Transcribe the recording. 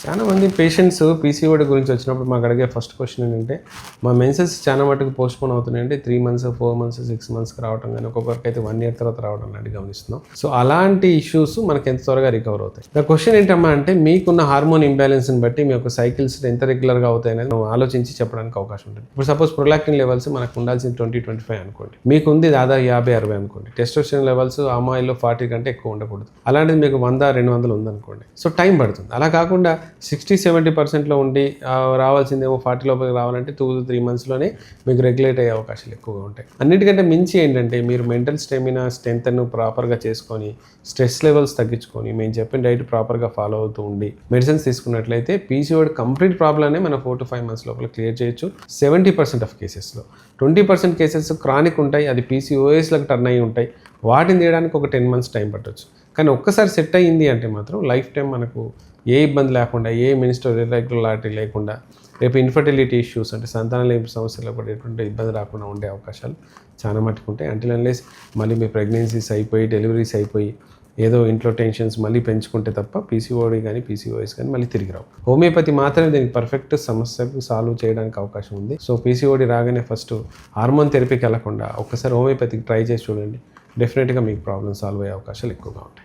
చాలా మంది patients PCOD గురించి వచ్చినప్పుడు మాకు అడిగే ఫస్ట్ క్వశ్చన్ ఏంటంటే మా మెన్సెస్ చాలా మటుకు పోస్ట్పోన్ అవుతున్నాయంటే 3 months 4 months 6 monthsకి రావడం కానీ ఒక్కొక్కరికి అయితే 1 year తర్వాత రావడం లాంటి గమనిస్తున్నాం. సో అలాంటి ఇష్యూస్ మనకి ఎంత త్వరగా రికవర్ అవుతాయి. ద క్వశ్చన్ ఏంటమ్మా అంటే మీకున్న హార్మోన్ ఇంబ్యాలెన్స్ని బట్టి మీ యొక్క సైకిల్స్ ఎంత రెగ్యులర్గా అవుతాయి అనేది ఆలోచించి చెప్పడానికి అవకాశం ఉంటుంది. ఇప్పుడు సపోజ్ ప్రొలాక్టిన్ లెవెల్స్ మనకు ఉండాల్సింది 20-25 అనుకోండి, మీకు ఉంది దాదాపు 50-60 అనుకోండి. టెస్టోస్టెరాన్ లెవెల్స్ ఆ అమ్మాయిలో 40 కంటే ఎక్కువ ఉండకూడదు. అలాంటిది మీకు 100-200 ఉందనుకోండి. సో టైం పడుతుంది. అలా కాకుండా 60-70%లో ఉండి రావాల్సిందేమో 40 లోపలికి రావాలంటే 2-3 monthsలోనే మీకు రెగ్యులేట్ అయ్యే అవకాశాలు ఎక్కువగా ఉంటాయి. అన్నిటికంటే మించి ఏంటంటే మీరు మెంటల్ స్టెమినా స్ట్రెంగ్త్ను ప్రాపర్గా చేసుకొని స్ట్రెస్ లెవెల్స్ తగ్గించుకొని మేము చెప్పిన డైట్ ప్రాపర్గా ఫాలో అవుతూ ఉండి మెడిసిన్స్ తీసుకున్నట్లయితే పీసీఓడి కంప్లీట్ ప్రాబ్లమ్నే మనం 4-5 months లోపల క్లియర్ చేయొచ్చు. 70% ఆఫ్ కేసెస్లో 20% కేసెస్ క్రానిక్ ఉంటాయి, అది పీసీఓఎస్లకు టర్న్ అయ్యి ఉంటాయి. వాటిని తీయడానికి ఒక 10 months టైం పట్టవచ్చు. కానీ ఒక్కసారి సెట్ అయ్యింది అంటే మాత్రం లైఫ్ టైం మనకు ఏ ఇబ్బంది లేకుండా, ఏ మినిస్టర్ ఇర్రెగ్యులారిటీ లేకుండా, రేపు ఇన్ఫర్టిలిటీ ఇష్యూస్ అంటే సంతానలేమి సమస్యలు కూడా ఎటువంటి ఇబ్బంది రాకుండా ఉండే అవకాశాలు చాలా మట్టుకు ఉంటాయి. అంటిల్ అన్లెస్ మళ్ళీ మీ ప్రెగ్నెన్సీస్ అయిపోయి డెలివరీస్ అయిపోయి ఏదో ఇంట్లో టెన్షన్స్ మళ్ళీ పెంచుకుంటే తప్ప పీసీఓడి కానీ పీసీఓఎస్ కానీ మళ్ళీ తిరిగి రావు. హోమియోపతి మాత్రమే దీనికి పర్ఫెక్ట్ సమస్యకు సాల్వ్ చేయడానికి అవకాశం ఉంది. సో పీసీఓడి రాగానే ఫస్ట్ హార్మోన్ థెరపీకి వెళ్లకుండా ఒక్కసారి హోమియోపతికి ట్రై చేసి చూడండి. డెఫినెట్గా మీకు ప్రాబ్లమ్ సాల్వ్ అయ్యే అవకాశాలు ఎక్కువగా ఉంటాయి.